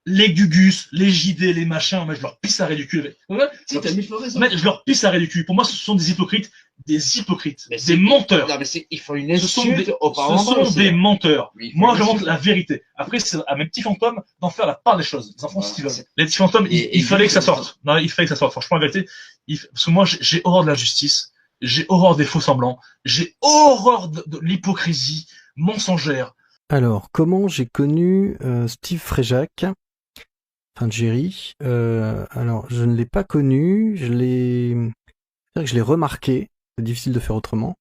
les Gugus, les JD, les machins, mais je leur pisse arrêt du cul. Ouais, Si, t'as mis raison. mais je leur pisse arrêt du cul. Pour moi, ce sont des hypocrites, Mais des menteurs. non, mais ils font une insulte aux parents. Ce sont des menteurs. Oui, Moi, je montre la vérité. Après, c'est à mes petits fantômes d'en faire la part des choses. Les enfants, ce qu'ils veulent. Les petits fantômes, il fallait que ça sorte. Non, il fallait que ça sorte. Franchement, en vérité, parce que moi, j'ai horreur de la justice. J'ai horreur des faux semblants. J'ai horreur de l'hypocrisie mensongère. Alors, comment j'ai connu Steve Fréjac, enfin Jerry. Alors, je ne l'ai pas connu, je l'ai remarqué, c'est difficile de faire autrement.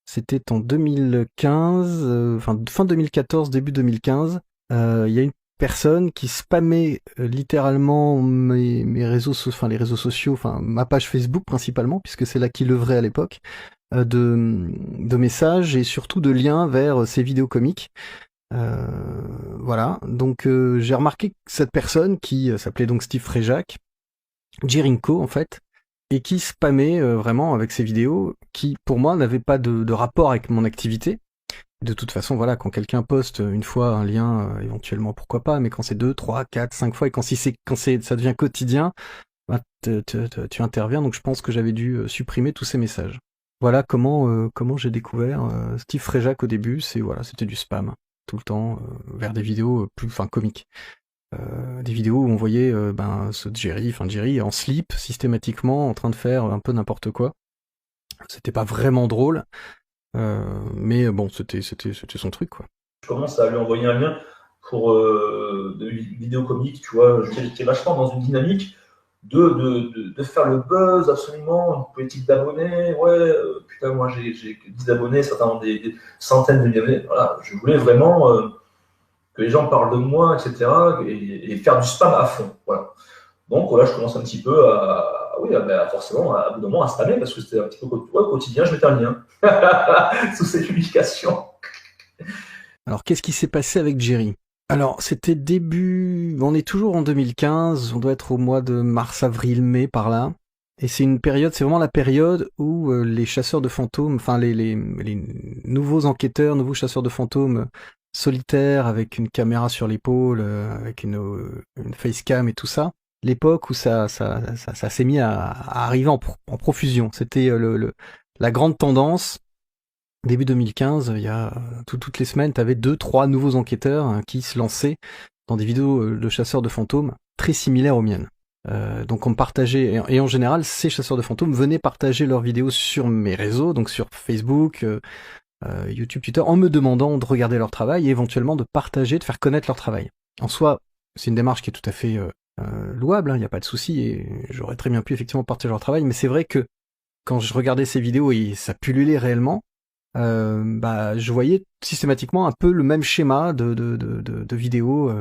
C'était en 2015, fin 2014, début 2015. Il y a une personne qui spammait littéralement mes réseaux, les réseaux sociaux, enfin ma page Facebook principalement, puisque c'est là qu'il œuvrait à l'époque, de messages et surtout de liens vers ses vidéos comiques. Voilà, donc j'ai remarqué que cette personne qui s'appelait donc Steve Fréjac, Jerinko en fait, et qui spammait vraiment avec ses vidéos, qui pour moi n'avaient pas de rapport avec mon activité. De toute façon, voilà, quand quelqu'un poste une fois un lien, éventuellement pourquoi pas, mais quand c'est 2, 3, 4, 5 fois, et quand ça devient quotidien, bah, tu interviens, donc je pense que j'avais dû supprimer tous ces messages. Voilà comment j'ai découvert Steve Fréjac au début, c'était du spam tout le temps, vers des vidéos comiques. Des vidéos où on voyait ce Jerry en slip, systématiquement, en train de faire un peu n'importe quoi. C'était pas vraiment drôle, mais bon, c'était son truc, quoi. Je commence à lui envoyer un lien pour de vidéos comiques, tu vois. J'étais vachement dans une dynamique de faire le buzz absolument, une politique d'abonnés. Ouais, putain, moi j'ai 10 abonnés, certains ont des centaines de milliers d'abonnés. Voilà, je voulais vraiment que les gens parlent de moi, etc. Et faire du spam à fond. Voilà. Donc voilà, je commence un petit peu forcément, à bout d'un moment, à spammer parce que c'était un petit peu quotidien, je mettais un lien sous ces publications. Alors, qu'est-ce qui s'est passé avec Jerry ? Alors, c'était on est toujours en 2015, on doit être au mois de mars, avril, mai, par là. Et c'est vraiment la période où les chasseurs de fantômes, enfin les nouveaux enquêteurs, nouveaux chasseurs de fantômes solitaires avec une caméra sur l'épaule, avec une facecam et tout ça, l'époque où ça s'est mis à arriver en profusion. C'était la grande tendance. Début 2015, il y a toutes les semaines, tu avais 2-3 nouveaux enquêteurs qui se lançaient dans des vidéos de chasseurs de fantômes très similaires aux miennes. Donc on me partageait, et en général, ces chasseurs de fantômes venaient partager leurs vidéos sur mes réseaux, donc sur Facebook, YouTube, Twitter, en me demandant de regarder leur travail et éventuellement de partager, de faire connaître leur travail. En soi, c'est une démarche qui est tout à fait louable, il n'y a pas de souci, et j'aurais très bien pu effectivement partager leur travail, mais c'est vrai que quand je regardais ces vidéos et ça pullulait réellement, je voyais systématiquement un peu le même schéma de vidéos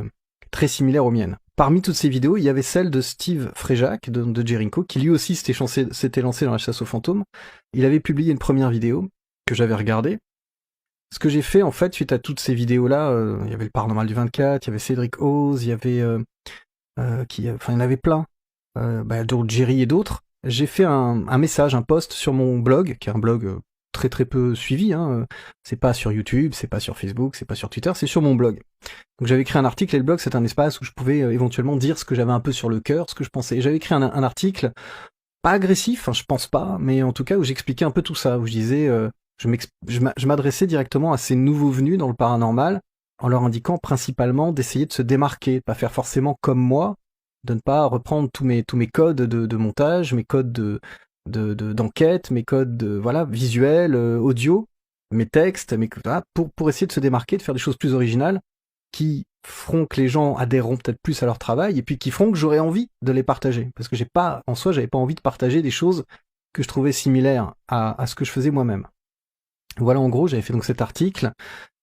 très similaires aux miennes. Parmi toutes ces vidéos, il y avait celle de Steve Fréjac, de Jerinko, qui lui aussi s'était lancé dans la chasse aux fantômes. Il avait publié une première vidéo que j'avais regardée. Ce que j'ai fait, en fait, suite à toutes ces vidéos-là, il y avait le Paranormal du 24, il y avait Cédric Oz, il y avait... il y en avait plein, d'autres Jerry et d'autres. J'ai fait un message, un post sur mon blog, qui est un blog très très peu suivi, c'est pas sur YouTube, c'est pas sur Facebook, c'est pas sur Twitter, c'est sur mon blog. Donc j'avais écrit un article, et le blog c'est un espace où je pouvais éventuellement dire ce que j'avais un peu sur le cœur, ce que je pensais. Et j'avais écrit un article, pas agressif, je pense pas, mais en tout cas où j'expliquais un peu tout ça, où je disais, je m'adressais directement à ces nouveaux venus dans le paranormal, en leur indiquant principalement d'essayer de se démarquer, de pas faire forcément comme moi, de ne pas reprendre tous mes codes de montage, mes codes d'enquête, mes codes visuels, audio, mes textes, pour essayer de se démarquer, de faire des choses plus originales qui feront que les gens adhéreront peut-être plus à leur travail et puis qui feront que j'aurai envie de les partager. Parce que j'avais pas envie de partager des choses que je trouvais similaires à ce que je faisais moi-même. Voilà, en gros, j'avais fait donc cet article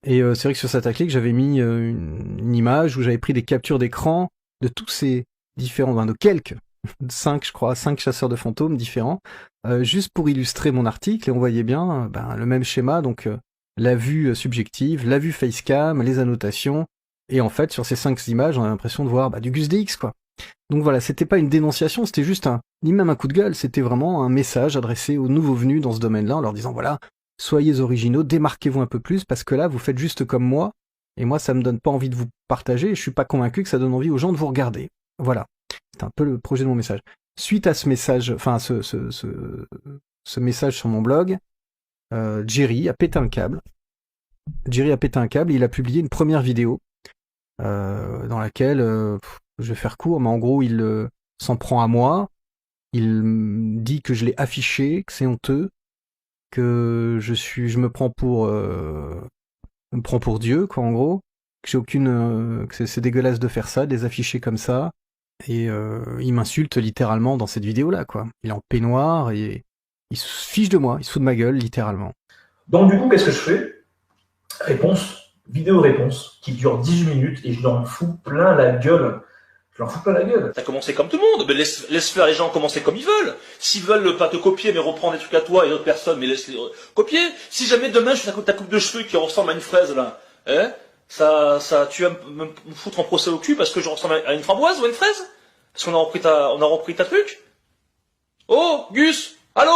et c'est vrai que sur cet article, j'avais mis une image où j'avais pris des captures d'écran de tous ces différents, de quelques 5 chasseurs de fantômes différents, juste pour illustrer mon article, et on voyait bien le même schéma, donc la vue subjective, la vue facecam, les annotations, et en fait sur ces 5 images on a l'impression de voir du Gus DX quoi. Donc voilà, c'était pas une dénonciation, c'était juste ni même un coup de gueule, c'était vraiment un message adressé aux nouveaux venus dans ce domaine-là, en leur disant voilà, soyez originaux, démarquez-vous un peu plus, parce que là vous faites juste comme moi, Et moi, ça me donne pas envie de vous partager, et je suis pas convaincu que ça donne envie aux gens de vous regarder. Voilà. C'est un peu le projet de mon message. Suite à ce message, enfin, ce message sur mon blog, Jerry a pété un câble. Jerry a pété un câble et il a publié une première vidéo dans laquelle, je vais faire court, mais en gros, il s'en prend à moi. Il me dit que je l'ai affiché, que c'est honteux, que je me prends pour Dieu, quoi, en gros, que j'ai aucune, que c'est dégueulasse de faire ça, de les afficher comme ça, et il m'insulte littéralement dans cette vidéo-là, quoi. Il est en peignoir et il se fiche de moi, il se fout de ma gueule, littéralement. Donc du coup, qu'est-ce que je fais? Réponse, vidéo-réponse, qui dure 18 minutes, et je lui en fous plein la gueule. Je leur fous plein la gueule. T'as commencé comme tout le monde, mais laisse faire les gens commencer comme ils veulent. S'ils veulent pas te copier, mais reprendre des trucs à toi et d'autres personnes, mais laisse-les copier. Si jamais demain je fais ta coupe de cheveux qui ressemble à une fraise là, hein, tu vas me foutre en procès au cul parce que je ressemble à une framboise ou à une fraise? Parce qu'on a repris ta truc? Oh, Gus, allô?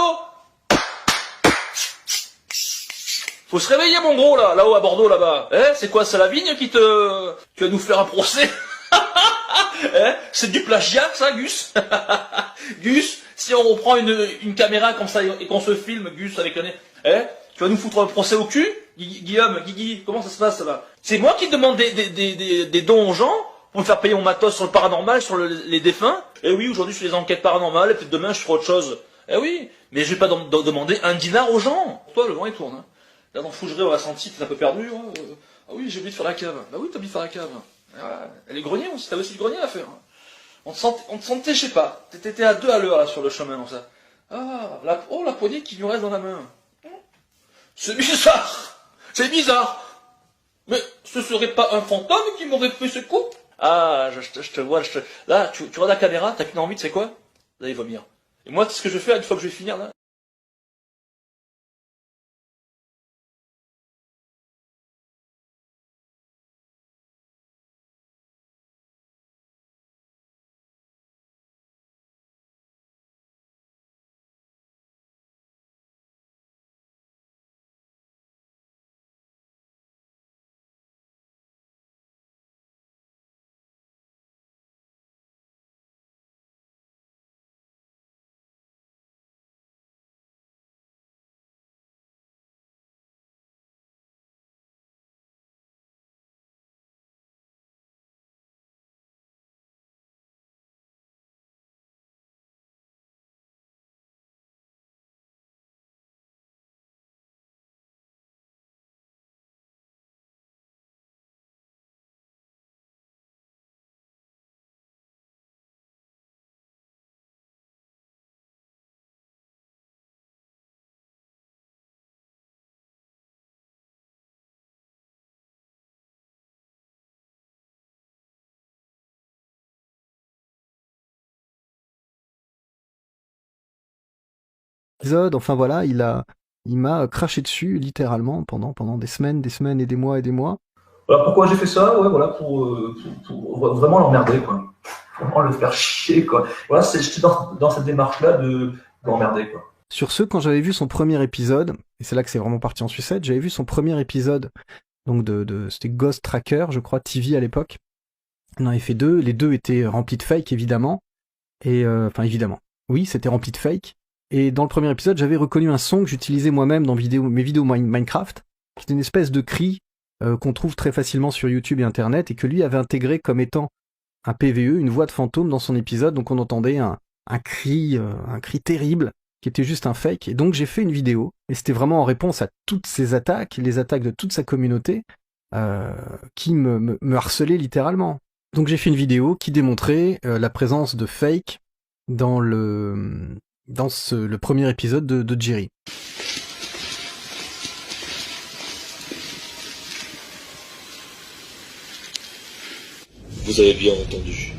Faut se réveiller mon gros là-haut à Bordeaux là-bas. Hein, c'est quoi, c'est la vigne qui va nous faire un procès? Hein, c'est du plagiat, ça, Gus? Gus, si on reprend une caméra comme ça et qu'on se filme, Gus, avec un nez, hein, tu vas nous foutre un procès au cul? Guillaume, Guigui, comment ça se passe, là? C'est moi qui demande des dons aux gens pour me faire payer mon matos sur le paranormal, sur les défunts? Eh oui, aujourd'hui, je fais des enquêtes paranormales, et peut-être demain, je ferai autre chose. Eh oui, mais je vais pas demander un dinar aux gens. Toi, le vent, il tourne, hein. Là, dans Fougeray, on l'a senti, t'es un peu perdu, hein. Ah oui, j'ai oublié de faire la cave. Bah oui, t'as oublié de faire la cave. Ah, les greniers aussi, t'avais aussi le grenier à faire. On te sentait, je sais pas, t'étais à 2 à l'heure là sur le chemin, comme ça. Ah, la poignée qui nous reste dans la main. C'est bizarre. C'est bizarre. Mais ce serait pas un fantôme qui m'aurait fait ce coup? Ah, je te vois, là, tu vois la caméra, t'as qu'une envie, tu sais quoi? D'aller vomir. Et moi, c'est ce que je fais une fois que je vais finir là. Enfin voilà, il m'a craché dessus littéralement pendant des semaines et des mois et des mois. Voilà pourquoi j'ai fait ça, ouais, voilà, pour vraiment l'emmerder, quoi. Vraiment le faire chier, quoi. Voilà, j'étais dans cette démarche-là de l'emmerder, quoi. Sur ce, quand j'avais vu son premier épisode, et c'est là que c'est vraiment parti en sucette, j'avais vu son premier épisode, donc c'était Ghost Tracker, je crois, TV à l'époque. Il en avait fait 2, les 2 étaient remplis de fake, évidemment. Et, enfin, évidemment. Oui, c'était rempli de fake. Et dans le premier épisode, j'avais reconnu un son que j'utilisais moi-même dans mes vidéos Minecraft, qui est une espèce de cri qu'on trouve très facilement sur YouTube et Internet, et que lui avait intégré comme étant un PVE, une voix de fantôme dans son épisode, donc on entendait un cri terrible, qui était juste un fake. Et donc j'ai fait une vidéo, et c'était vraiment en réponse à toutes ces attaques, les attaques de toute sa communauté, qui me harcelaient littéralement. Donc j'ai fait une vidéo qui démontrait la présence de fake dans le premier épisode de Jerry. Vous avez bien entendu.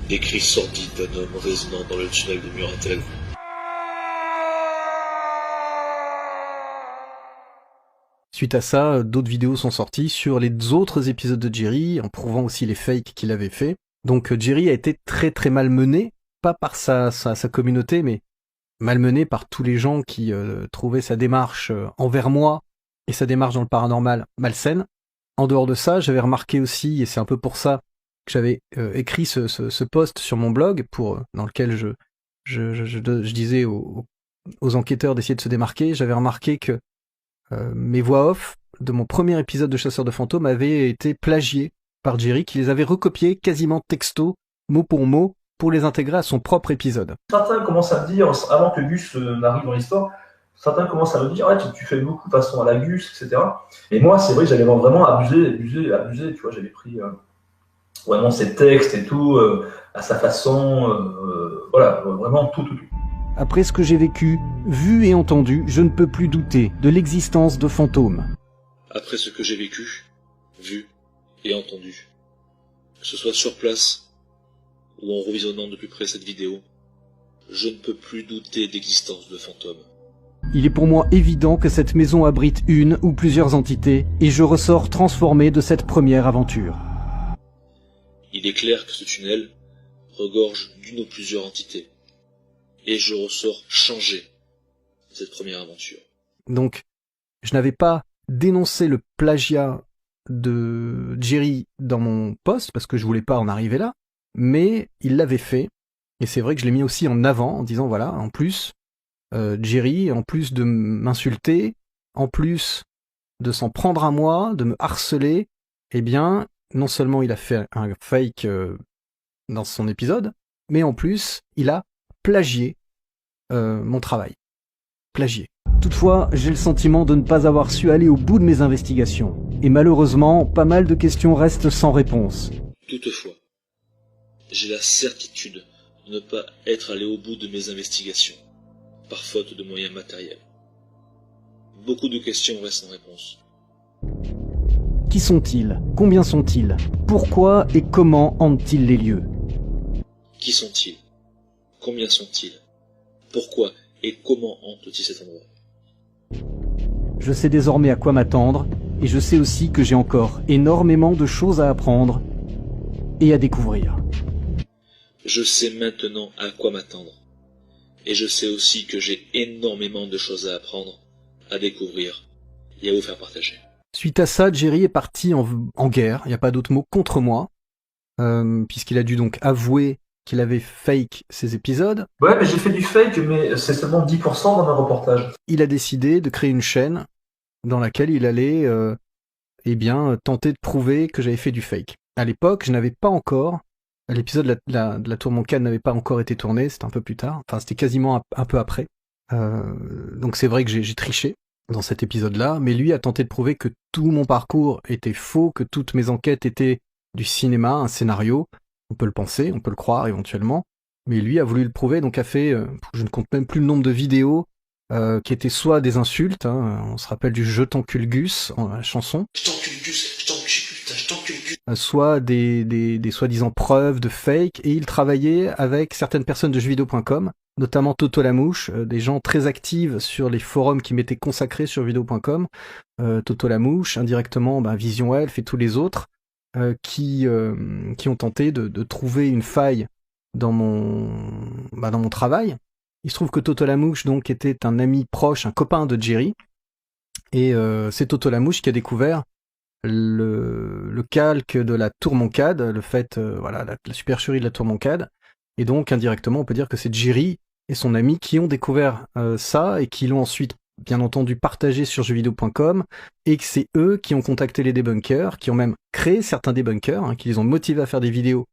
Des cris sordides d'un homme résonnant dans le tunnel de Muratel. Suite à ça, d'autres vidéos sont sorties sur les autres épisodes de Jerry, en prouvant aussi les fakes qu'il avait fait. Donc Jerry a été très très malmené, pas par sa communauté, mais malmené par tous les gens qui trouvaient sa démarche envers moi et sa démarche dans le paranormal malsaine. En dehors de ça, j'avais remarqué aussi, et c'est un peu pour ça que j'avais écrit ce post sur mon blog, dans lequel je disais aux enquêteurs d'essayer de se démarquer, j'avais remarqué que mes voix off de mon premier épisode de Chasseurs de fantômes avaient été plagiées par Jerry, qui les avait recopiées quasiment texto, mot pour les intégrer à son propre épisode. Certains commencent à me dire, avant que Gus n'arrive dans l'histoire, certains commencent à me dire, ouais, tu fais beaucoup de façon à la Gus, etc. Et moi, c'est vrai que j'avais vraiment abusé, tu vois, j'avais pris vraiment ses textes et tout, à sa façon, voilà, vraiment tout. Après ce que j'ai vécu, vu et entendu, je ne peux plus douter de l'existence de fantômes. Après ce que j'ai vécu, vu et entendu, que ce soit sur place ou en revisionnant de plus près cette vidéo, je ne peux plus douter d'existence de fantômes. Il est pour moi évident que cette maison abrite une ou plusieurs entités, et je ressors transformé de cette première aventure. Il est clair que ce tunnel regorge d'une ou plusieurs entités, et je ressors changé de cette première aventure. Donc, je n'avais pas dénoncé le plagiat de Jerry dans mon post, parce que je voulais pas en arriver là, mais il l'avait fait, et c'est vrai que je l'ai mis aussi en avant, en disant voilà, en plus, Jerry, en plus de m'insulter, en plus de s'en prendre à moi, de me harceler, eh bien, non seulement il a fait un fake dans son épisode, mais en plus, il a plagié mon travail. Plagié. Toutefois, j'ai le sentiment de ne pas avoir su aller au bout de mes investigations, et malheureusement, pas mal de questions restent sans réponse. Toutefois, j'ai la certitude de ne pas être allé au bout de mes investigations, par faute de moyens matériels. Beaucoup de questions restent sans réponse. Qui sont-ils? Combien sont-ils? Pourquoi et comment hantent-ils les lieux? Qui sont-ils? Combien sont-ils? Pourquoi et comment hantent-ils cet endroit? Je sais désormais à quoi m'attendre, et je sais aussi que j'ai encore énormément de choses à apprendre et à découvrir. Je sais maintenant à quoi m'attendre. Et je sais aussi que j'ai énormément de choses à apprendre, à découvrir et à vous faire partager. Suite à ça, Jerry est parti en guerre, il n'y a pas d'autre mot, contre moi, puisqu'il a dû donc avouer qu'il avait fake ses épisodes. Ouais, mais j'ai fait du fake, mais c'est seulement 10% dans mes reportages. Il a décidé de créer une chaîne dans laquelle il allait tenter de prouver que j'avais fait du fake. À l'époque, je n'avais pas encore, l'épisode de la Tour Moncade n'avait pas encore été tourné, c'était un peu plus tard, enfin c'était quasiment un peu après. Donc c'est vrai que j'ai triché dans cet épisode-là, mais lui a tenté de prouver que tout mon parcours était faux, que toutes mes enquêtes étaient du cinéma, un scénario. On peut le penser, on peut le croire éventuellement, mais lui a voulu le prouver, donc a fait, je ne compte même plus le nombre de vidéos qui étaient soit des insultes, on se rappelle du Je t'encule Gus, la chanson, soit des soi-disant preuves de fake, et il travaillait avec certaines personnes de jeuxvideo.com, notamment Toto la Mouche, des gens très actifs sur les forums qui m'étaient consacrés sur vidéo.com, Toto la Mouche, indirectement Vision Elf et tous les autres, qui ont tenté de trouver une faille dans mon travail. Il se trouve que Toto la Mouche donc était un ami proche, un copain de Jerry, et c'est Toto la Mouche qui a découvert le calque de la Tour Moncade, le fait, la supercherie de la Tour Moncade, et donc indirectement on peut dire que c'est Jerry et son ami qui ont découvert ça et qui l'ont ensuite bien entendu partagé sur jeuxvideo.com, et que c'est eux qui ont contacté les débunkers, qui ont même créé certains débunkers, qui les ont motivés à faire des vidéos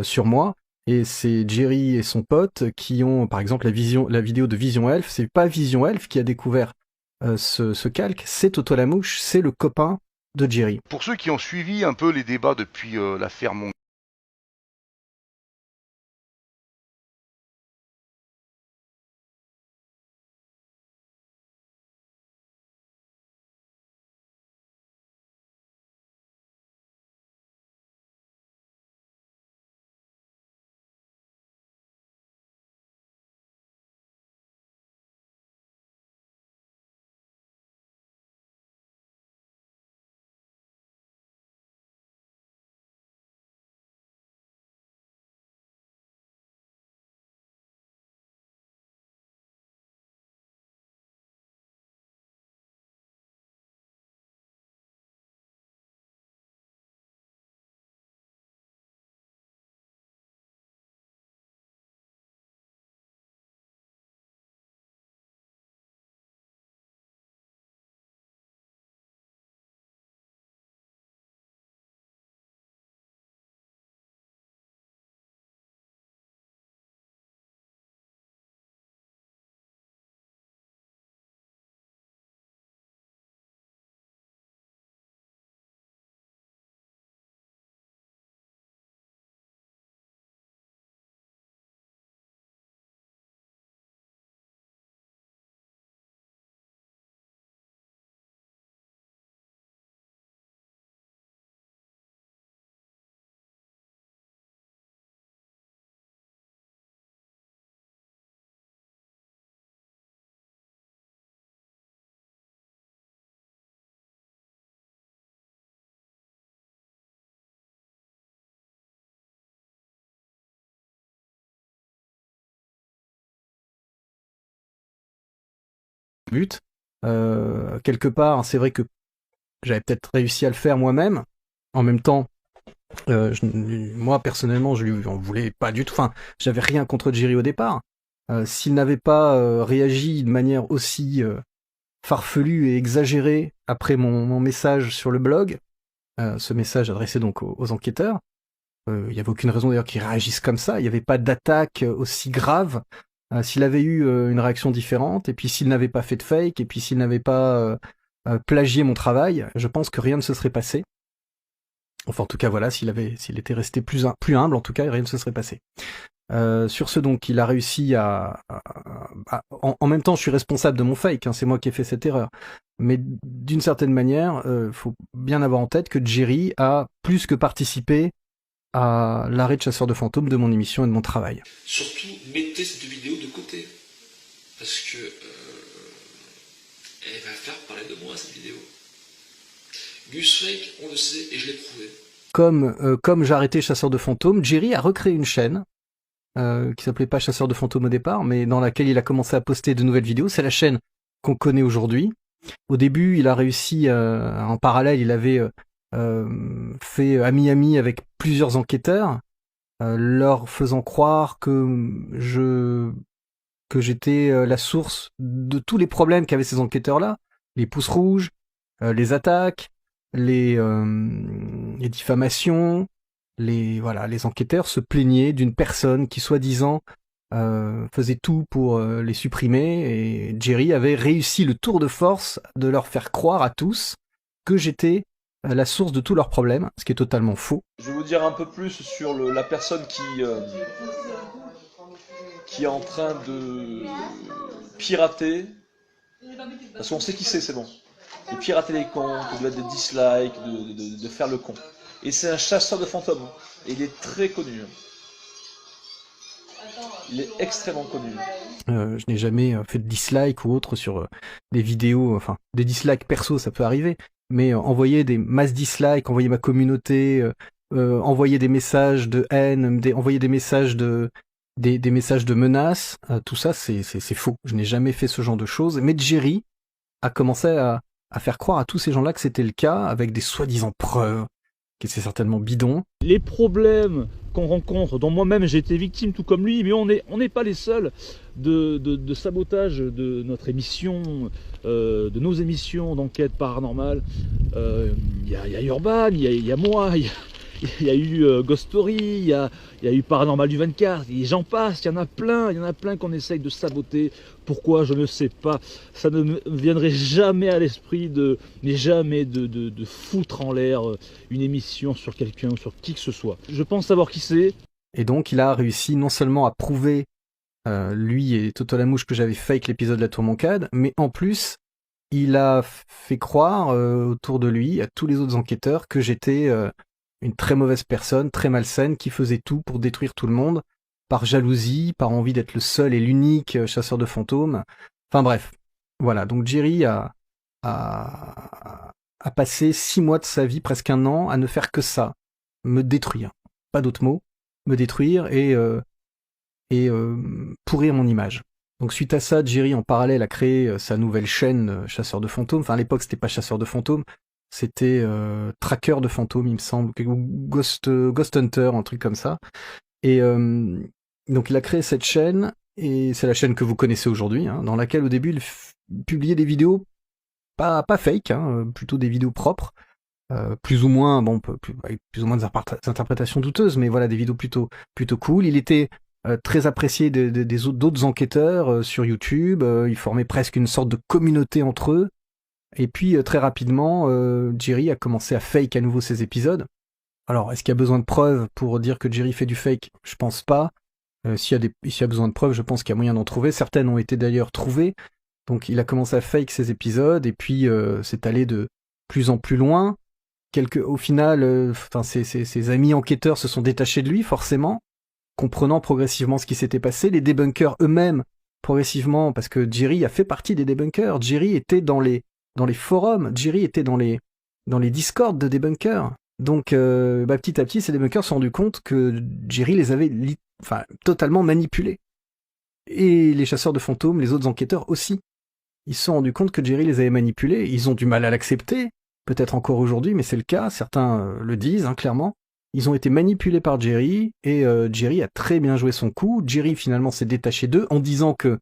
sur moi. Et c'est Jerry et son pote qui ont, par exemple, la vidéo de Vision Elf. C'est pas Vision Elf qui a découvert ce calque, c'est Toto la Mouche, c'est le copain de Jerry. Pour ceux qui ont suivi un peu les débats depuis l'affaire Moncade, but. Quelque part, c'est vrai que j'avais peut-être réussi à le faire moi-même. En même temps, moi personnellement, je lui en voulais pas du tout. Enfin, j'avais rien contre Jerry au départ. S'il n'avait pas réagi de manière aussi farfelue et exagérée après mon message sur le blog, ce message adressé donc aux enquêteurs, il n'y avait aucune raison d'ailleurs qu'ils réagissent comme ça. Il n'y avait pas d'attaque aussi grave. S'il avait eu une réaction différente, et puis s'il n'avait pas fait de fake, et puis s'il n'avait pas plagié mon travail, je pense que rien ne se serait passé. Enfin, en tout cas, voilà, s'il était resté plus humble, en tout cas, rien ne se serait passé. Sur ce, donc, il a réussi en même temps, je suis responsable de mon fake, hein, c'est moi qui ai fait cette erreur. Mais d'une certaine manière, faut bien avoir en tête que Jerry a plus que participé à l'arrêt de chasseur de fantômes de mon émission et de mon travail. Surtout, mettez cette vidéo de côté. Parce que elle va faire parler de moi, cette vidéo. Gus Fake, on le sait, et je l'ai prouvé. Comme j'ai arrêté chasseur de fantômes, Jerry a recréé une chaîne qui s'appelait pas chasseur de fantômes au départ, mais dans laquelle il a commencé à poster de nouvelles vidéos. C'est la chaîne qu'on connaît aujourd'hui. Au début, il a réussi, en parallèle, il avait fait ami-ami avec plusieurs enquêteurs, leur faisant croire que j'étais la source de tous les problèmes qu'avaient ces enquêteurs-là, les pouces rouges, les attaques, les diffamations, les enquêteurs se plaignaient d'une personne qui soi-disant faisait tout pour les supprimer, et Jerry avait réussi le tour de force de leur faire croire à tous que j'étais la source de tous leurs problèmes, ce qui est totalement faux. Je vais vous dire un peu plus sur la personne qui est en train de pirater, parce qu'on sait qui c'est bon. De pirater les comptes, de mettre des dislikes, de faire le con. Et c'est un chasseur de fantômes, et il est très connu. Il est extrêmement connu. Je n'ai jamais fait de dislike ou autre sur des vidéos, enfin, des dislikes perso, ça peut arriver, mais envoyer des masses dislikes, envoyer ma communauté, envoyer des messages de haine, envoyer des messages de menaces, tout ça, c'est faux. Je n'ai jamais fait ce genre de choses, mais Jerry a commencé à faire croire à tous ces gens-là que c'était le cas, avec des soi-disant preuves, que c'est certainement bidon. Les problèmes qu'on rencontre, dont moi-même j'ai été victime tout comme lui, mais on n'est pas les seuls de sabotage de notre émission, de nos émissions d'enquête paranormale. Il y a Urban, il y a moi, il y a eu Ghost Story, il y a eu Paranormal du 24, et j'en passe, il y en a plein qu'on essaye de saboter. Pourquoi, je ne sais pas. Ça ne me viendrait jamais à l'esprit de foutre en l'air une émission sur quelqu'un ou sur qui que ce soit. Je pense savoir qui c'est. Et donc il a réussi non seulement à prouver, lui et Toto Lamouche, que j'avais fake l'épisode de la Tour Moncade, mais en plus, il a fait croire autour de lui, à tous les autres enquêteurs, que j'étais une très mauvaise personne, très malsaine, qui faisait tout pour détruire tout le monde, par jalousie, par envie d'être le seul et l'unique chasseur de fantômes. Enfin bref, voilà. Donc Jerry a passé 6 mois de sa vie, presque 1 an, à ne faire que ça, me détruire. Pas d'autre mot, me détruire et pourrir mon image. Donc suite à ça, Jerry en parallèle a créé sa nouvelle chaîne Chasseur de fantômes. Enfin à l'époque c'était pas Chasseur de fantômes, c'était Tracker de fantômes, il me semble, ou Ghost Hunter, un truc comme ça. Et donc il a créé cette chaîne, et c'est la chaîne que vous connaissez aujourd'hui, hein, dans laquelle au début il publiait des vidéos pas fake, hein, plutôt des vidéos propres, plus ou moins, plus ou moins des interprétations douteuses, mais voilà, des vidéos plutôt cool. Il était très apprécié d'autres enquêteurs sur YouTube, il formait presque une sorte de communauté entre eux. Et puis très rapidement, Jerry a commencé à fake à nouveau ses épisodes. Alors, est-ce qu'il y a besoin de preuves pour dire que Jerry fait du fake ? Je pense pas. S'il y a besoin de preuves, je pense qu'il y a moyen d'en trouver. Certaines ont été d'ailleurs trouvées. Donc il a commencé à fake ses épisodes, et puis c'est allé de plus en plus loin. Au final, ses amis enquêteurs se sont détachés de lui, forcément, comprenant progressivement ce qui s'était passé. Les débunkers eux-mêmes, progressivement, parce que Jerry a fait partie des débunkers. Jerry était dans les forums, Jerry était dans les discords de débunkers. Donc petit à petit, ces débunkers se sont rendus compte que Jerry les avait totalement manipulés. Et les chasseurs de fantômes, les autres enquêteurs aussi. ils se sont rendus compte que Jerry les avait manipulés. Ils ont du mal à l'accepter, peut-être encore aujourd'hui, mais c'est le cas. Certains le disent hein, clairement. Ils ont été manipulés par Jerry et Jerry a très bien joué son coup. Jerry finalement s'est détaché d'eux en disant que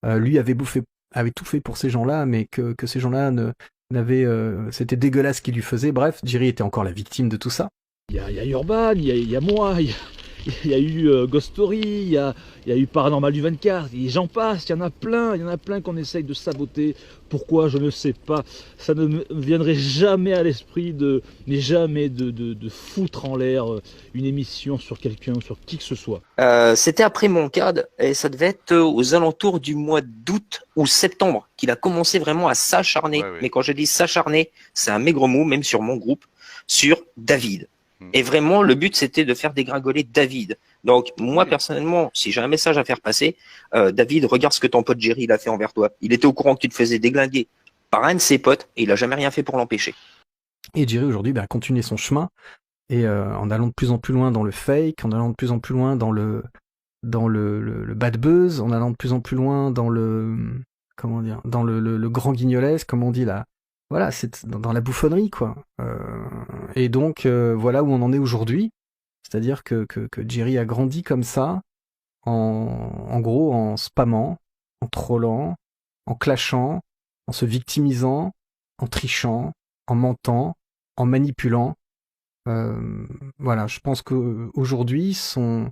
lui avait tout fait pour ces gens-là, mais que ces gens-là c'était dégueulasse ce qu'il lui faisait. Bref, Jerry était encore la victime de tout ça. Il y a Urban, il y a moi, il y a eu Ghost Story, il y a eu Paranormal du 24, et j'en passe, il y en a plein qu'on essaye de saboter. Pourquoi, je ne sais pas. Ça ne me viendrait jamais à l'esprit de foutre en l'air une émission sur quelqu'un, sur qui que ce soit. C'était après mon CAD, et ça devait être aux alentours du mois d'août ou septembre qu'il a commencé vraiment à s'acharner. Ouais. Mais quand je dis s'acharner, c'est un maigre mot, même sur mon groupe, sur David. Et vraiment, le but, c'était de faire dégringoler David. Donc, moi, personnellement, si j'ai un message à faire passer, David, regarde ce que ton pote Jerry il a fait envers toi. Il était au courant que tu te faisais déglinguer par un de ses potes et il a jamais rien fait pour l'empêcher. Et Jerry, aujourd'hui, a continué son chemin et en allant de plus en plus loin dans le fake, en allant de plus en plus loin dans le bad buzz, en allant de plus en plus loin dans le grand guignolesque, comme on dit là. Voilà, c'est dans la bouffonnerie, quoi. Et donc, voilà où on en est aujourd'hui. C'est-à-dire que Jerry a grandi comme ça, en gros, en spammant, en trollant, en clashant, en se victimisant, en trichant, en mentant, en manipulant. Voilà, je pense qu'aujourd'hui, son